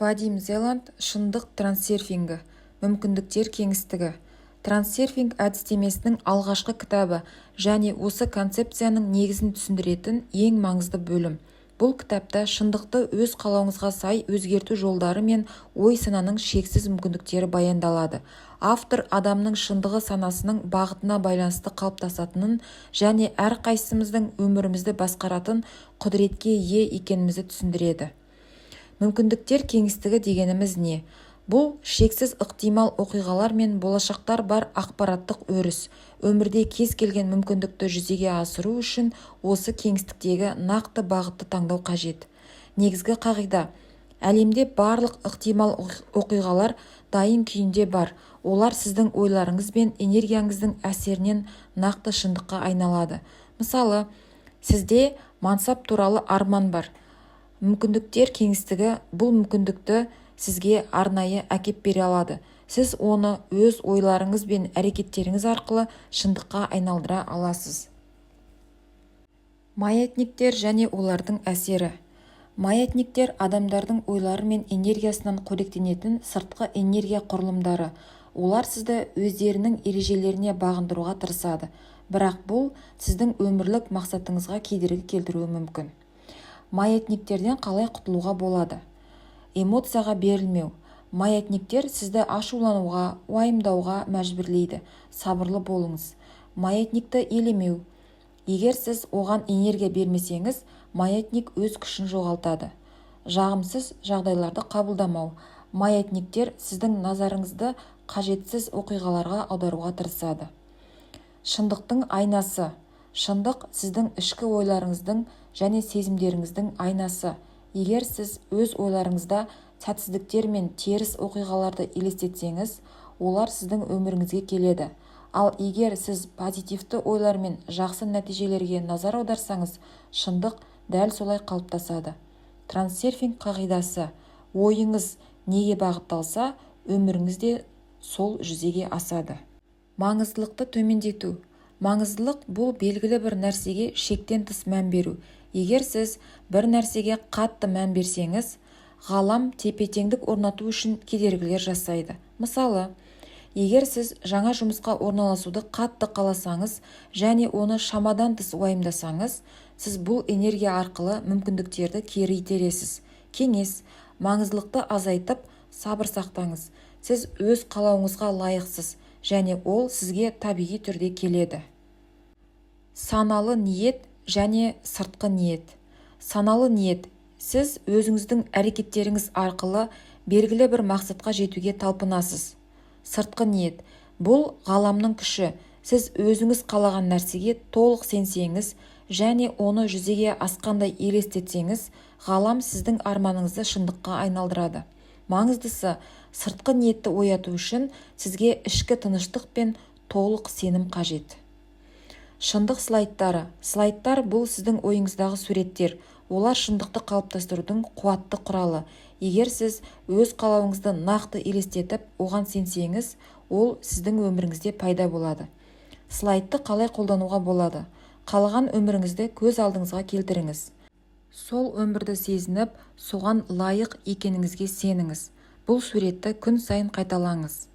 Вадим Зеланд шындық трансерфингі, мүмкіндіктер кеңістігі. Трансерфинг әдістемесінің алғашқы кітабы және осы концепцияның негізін түсіндіретін ең маңызды бөлім. Бұл кітапта шындықты өз қалауыңызға сай өзгерту жолдары мен ой-сананың шексіз мүмкіндіктері баяндалады. Автор адамның шындығы санасының бағытына байланысты қалыптасатынын және әрқайсымыздың өмірімізді басқаратын құдіретке ие екенімізді түсіндіреді. Мүмкіндіктер кеңістігі дегеніміз не? Бұл шексіз ықтимал оқиғалар мен болашақтар бар ақпараттық өріс. Өмірде кез келген мүмкіндікті жүзеге асыру үшін осы кеңістіктегі нақты бағытты таңдау қажет. Негізгі қағида: әлемде барлық ықтимал оқиғалар дайын күйінде бар. Олар сіздің ойларыңыз бен энергияңыздың әсерінен нақты шындыққа айналады. Мысалы, сізде мансап туралы арман бар. Мүмкіндіктер кеңістігі бұл мүмкіндікті сізге арнайы әкеп бере алады. Сіз оны өз ойларыңыз бен әрекеттеріңіз арқылы шындыққа айналдыра аласыз. Маятниктер және олардың әсері. Маятниктер адамдардың ойлары мен энергиясынан қоректенетін сыртқы энергия құрылымдары. Олар сізді өздерінің ережелеріне бағындыруға тырысады, бірақ бұл сіздің өмірлік мақсатыңызға кедергі келтіруі мүмкін. Маятниктерден қалай құтылуға болады? Эмоцияға берілмеу. Маятниктер сізді ашулануға, уайымдауға мәжбүрлейді. Сабырлы болыңыз. Маятникті елемеу. Егер сіз оған энергия бермесеңіз, маятник өз күшін жоғалтады. Жағымсыз жағдайларды қабылдамау. Маятниктер сіздің назарыңызды қажетсіз оқиғаларға аударуға тырысады. Шындықтың айнасы. Шындық сіздің ішкі ойларыңыздың және сезімдеріңіздің айнасы. Егер сіз өз ойларыңызда сәтсіздіктер мен теріс оқиғаларды елестетсеңіз, олар сіздің өміріңізге келеді. Ал егер сіз позитивті ойлар мен жақсы нәтижелерге назар аударсаңыз, шындық дәл солай қалыптасады. Трансерфинг қағидасы: ойыңыз неге бағытталса, өміріңіз де сол жүзеге асады. Маңыздылықты төмендету. Маңыздылық бұл белгілі бір нәрсеге шектен тыс мән беру. Егер сіз бір нәрсеге қатты мән берсеңіз, ғалам тепе-теңдік орнату үшін кедергілер жасайды. Мысалы, егер сіз жаңа жұмысқа орналасуды қатты қаласаңыз және оны шамадан тыс уайымдасаңыз, сіз бұл энергия арқылы мүмкіндіктерді кері итересіз. Кеңес: маңыздылықты азайтып, сабыр сақтаңыз. Сіз өз қалауыңызға лайықсыз және ол сізге табиғи түрде келеді. Саналы ниет және сыртқы ниет. Саналы ниет: сіз өзіңіздің әрекеттеріңіз арқылы белгілі бір мақсатқа жетуге талпынасыз. Сыртқы ниет: бұл ғаламның күші. Сіз өзіңіз қалаған нәрсеге толық сенсеңіз және оны жүзеге асқандай елестетсеңіз, ғалам сіздің арманыңызды шындыққа айналдырады. Маңыздысы, сыртқы ниетті ояту үшін сізге ішкі тыныштық пен толық сенім қажет. Шындық слайдтары. Слайдтар бұл сіздің ойыңыздағы суреттер. Олар шындықты қалыптастырудың қуатты құралы. Егер сіз өз қалауыңызды нақты елестетіп, оған сенсеңіз, ол сіздің өміріңізде пайда болады. Слайдты қалай қолдануға болады? Қалаған өміріңізді көз алдыңызға келтіріңіз. Сол өмірді сезініп, соған лайық екеніңізге сеніңіз. Бұл суретті күн сайын қайталаңыз.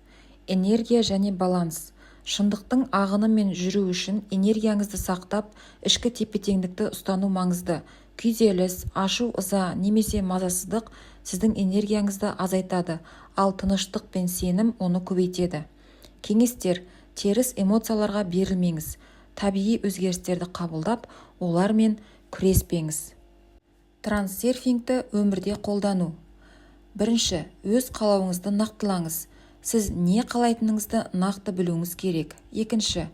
Энергия және баланс. Шындықтың ағынымен жүру үшін энергияңызды сақтап, ішкі тепе-теңдікті ұстану маңызды. Күйзеліс, ашу-ыза немесе мазасыздық сіздің энергияңызды азайтады, ал тыныштық пен сенім оны көбейтеді. Кеңестер: теріс эмоцияларға берілмеңіз. Табиғи өзгерістерді қабылдап, олармен күреспеңіз. Трансерфингті өмірде қолдану. Бірінші, өз қалауыңызды нақтылаңыз. Сіз не қалайтыныңызды нақты білуіңіз керек. Екінші,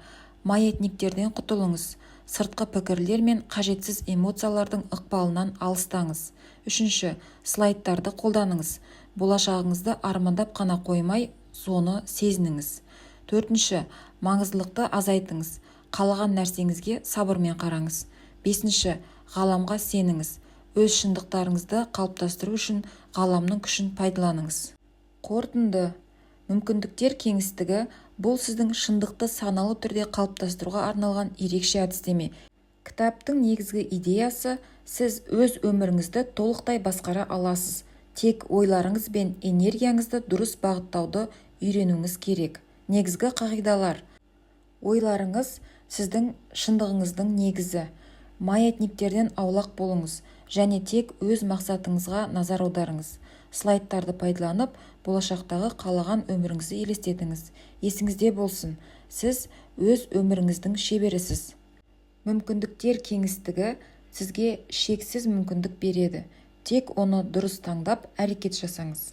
маятниктерден құтылыңыз. Сыртқы пікірлер мен қажетсіз эмоциялардың ықпалынан алыстаңыз. Үшінші, слайдтарды қолданыңыз. Болашағыңызды армандап қана қоймай, соны сезініңіз. Төртінші, маңыздылықты азайтыңыз. Қалаған нәрсеңізге сабырмен қараңыз. Бесінші, ғаламға сеніңіз. Өз шындықтарыңызды қалыптастыру үшін ғаламның күшін пайдаланыңыз. Қорытынды. Мүмкіндіктер кеңістігі бұл сіздің шындықты саналы түрде қалыптастыруға арналған ерекше әдістеме. Кітаптың негізгі идеясы: сіз өз өміріңізді толықтай басқара аласыз. Тек ойларыңыз бен энергияңызды дұрыс бағыттауды үйренуіңіз керек. Негізгі қағидалар. Ойларыңыз сіздің шындығыңыздың негізі. Маятниктерден аулақ болыңыз және тек өз мақсатыңызға назар аударыңыз. Слайдтарды пайдаланып, болашақтағы қалаған өміріңізді елестетіңіз. Есіңізде болсын, сіз өз өміріңіздің шеберісіз. Мүмкіндіктер кеңістігі сізге шексіз мүмкіндік береді. Тек оны дұрыс таңдап әрекет жасаңыз.